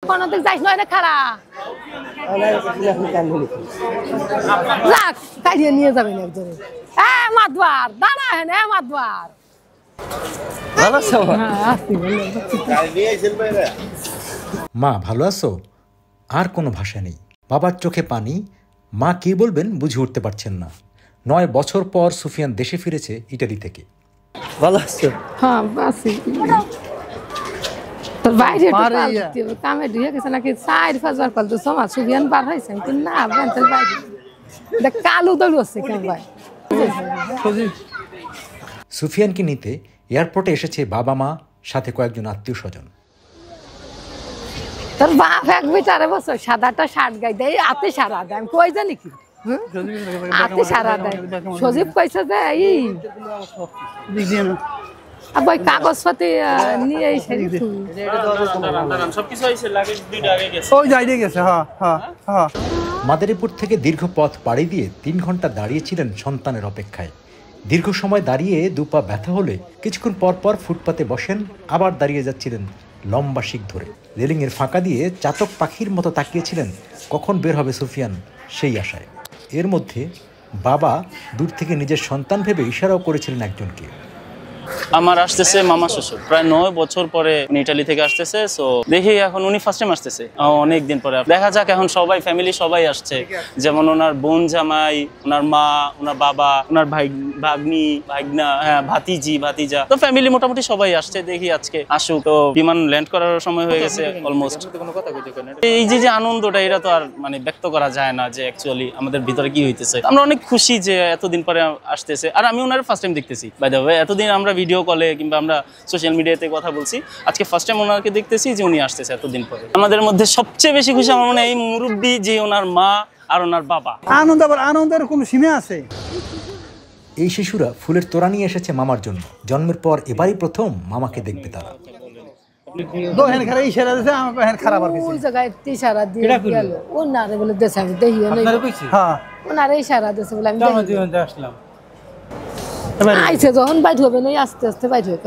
কোনদিক যাইস নয় রে খারা কালিয়ে নিয়ে যাবেন একজনে মাতবার দাঁড়া হেন মাতবার মা ভালো আছো? আর কোনো ভাষা নেই। বাবার চোখে পানি। মা কি বলবেন বুঝে উঠতে পারছেন না। 9 বছর পর সুফিয়ান দেশে ফিরেছে ইটালি থেকে। ভালো আছো? হ্যাঁ আছি। তোর বাইরে কামে ঢুকে গেছে নাকি 4-5 বার তো সমা সুফিয়ান বার হয়েছে কিন্তু না বেঞ্চের বাইরে দেখ কালো দল হচ্ছে কেন ভাই। সুফিয়ানকে নিতে এয়ারপোর্টে এসেছে বাবা মা সাথে কয়েকজন আত্মীয় স্বজন। তোর বাপ এক বিচারে বছর সাদাটা শার্ট গাই দেয় আতে সারা দেয় আমি কই জানি কি আতে সারা দেয় সজীব কইছে যে এই আবার কাগজপত্র নিয়ে এসে মাদারীপুর থেকে দীর্ঘ পথ পাড়ি দিয়ে 3 ঘন্টা দাঁড়িয়েছিলেন সন্তানের অপেক্ষায়। দীর্ঘ সময় দাঁড়িয়ে দুপা ব্যথা হলে কিছুক্ষণ পর পর ফুটপাতে বসেন, আবার দাঁড়িয়ে যাচ্ছিলেন লম্বা শিক ধরে। রেলিংয়ের ফাঁকা দিয়ে চাতক পাখির মতো তাকিয়েছিলেন কখন বের হবে সুফিয়ান সেই আশায়। এর মধ্যে বাবা দূর থেকে নিজের সন্তান ভেবে ইশারাও করেছিলেন একজনকে। আমার আসতেছে মামা শ্বশুর, প্রায় 9 বছর পরে উনি ইটালি থেকে আসতেছে। সো দেখি এখন উনি ফার্স্ট টাইম আসতেছে অনেক দিন পরে। দেখা যাক এখন সবাই ফ্যামিলি সবাই আসছে, যেমন ওনার বোন জামাই, ওনার মা, ওনার বাবা, ওনার ভাগ্নি ভাগনা, হ্যাঁ ভাতিজি ভাতিজা, তো ফ্যামিলি মোটামুটি সবাই আসছে। দেখি আজকে আসুক। তো বিমান ল্যান্ড করার সময় হয়ে গেছে অলমোস্ট। এই যে আনন্দটা এটা তো আর মানে ব্যক্ত করা যায় না যে অ্যাকচুয়ালি আমাদের ভিতরে কি হইতেছে। আমরা অনেক খুশি যে এতদিন পরে আসতেছে। আর আমি ওনার ফার্স্ট টাইম দেখতেছি বাই দ্য ওয়ে। এতদিন আমরা ভিডিও কলে কিংবা আমরা সোশ্যাল মিডিয়াতে কথা বলছি, আজকে ফার্স্ট টাইম ওনাকে দেখতেছি যে উনি আসতেছে এতদিন পরে। আমাদের মধ্যে সবচেয়ে বেশি খুশি আমার মনে হয় এই মুরব্বি, যে ওনার মা আর ওনার বাবা। আনন্দের কোনো সীমা আছে? এই শিশুরা ফুলের তোড়া নিয়ে এসেছে মামার জন্য। জন্মের পর এবারই প্রথম মামাকে দেখবে তারা। যখন বাইর হবে না আস্তে আস্তে বাইর হয়ে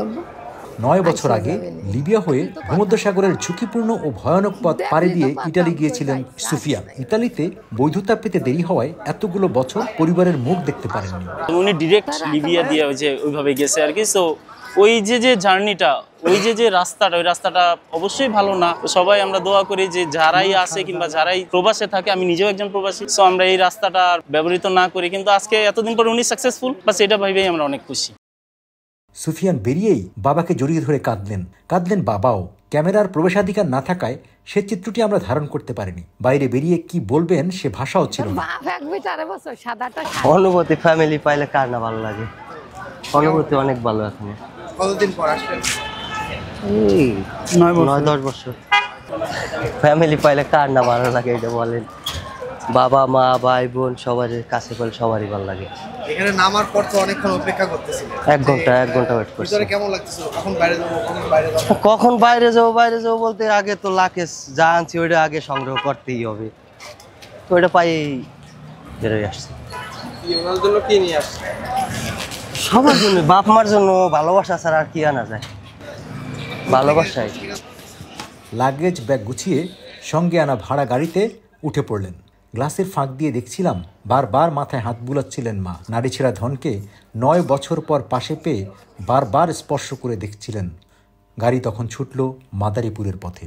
9 বছর আগে লিবিয়া হয়ে ভূমধ্যসাগরের ঝুঁকিপূর্ণ ও ভয়ানক পথ পাড়ি দিয়ে ইটালি গিয়েছিলেন সুফিয়ান। ইতালিতে বৈধতা পেতে দেরি হওয়ায় এতগুলো বছর পরিবারের মুখ দেখতে পারেননি। উনি ডিরেক্ট লিবিয়া দিয়ে ওইভাবে গেছে আর কি। সো ওই যে জার্নিটা, ওই যে রাস্তাটা, ওই রাস্তাটা অবশ্যই ভালো না। সবাই আমরা দোয়া করি যে যারাই আসে কিংবা যারাই প্রবাসে থাকে, আমি নিজেও একজন প্রবাসী, সো আমরা এই রাস্তাটা ব্যবহৃত না করি। কিন্তু আজকে এতদিন পর উনি সাকসেসফুল, বাস এটা ভেবেই আমরা অনেক খুশি। সুফিয়ান বেরিয়েই বাবাকে জড়িয়ে ধরে কাঁদলেন বাবাও। ক্যামেরার প্রবেশাধিকার না থাকায় সে চিত্রটি আমরা ধারণ করতে পারিনি। বাইরে বেরিয়ে কি বলবেন সে ভাষাও ছিল না। অনুভূতি ফ্যামিলি পাইলে কার না ভালো লাগে? অনুভূতি অনেক ভালো। এখন কতদিন পর আসলেন? 9-10 বছর। ফ্যামিলি পাইলে কার না ভালো লাগে এটা বলেন? বাবা মা ভাই বোন সবার কাছে পেলে সবারই ভালো লাগে। এখানে নামার পর তো অনেকক্ষণ অপেক্ষা করতেছিলেন। 1 ঘন্টা ওয়েট করছি। ভিতরে কেমন লাগতেছিল? কখন বাইরে যাবো বাইরে যাবো বলতে আগে তো লাকেজ যা আনছি ওইটা আগে সংগ্রহ করতেই হবে। তো ওইটা পাই বেরোয় আসছে। ওনার জন্য কি নিয়ে আসছে? সবার জন্য, বাপ মার জন্য। ভালোবাসা ছাড়া আর কি আনা যায়? ভালোবাসাই। লাগেজ ব্যাগ গুছিয়ে সঙ্গে আনা ভাড়া গাড়িতে উঠে পড়লেন। গ্লাসের ফাঁক দিয়ে দেখছিলাম বারবার মাথায় হাত বুলাচ্ছিলেন মা। নারী ছেঁড়া ধনকে 9 বছর পর পাশে পেয়ে বারবার স্পর্শ করে দেখছিলেন। গাড়ি তখন ছুটল মাদারীপুরের পথে।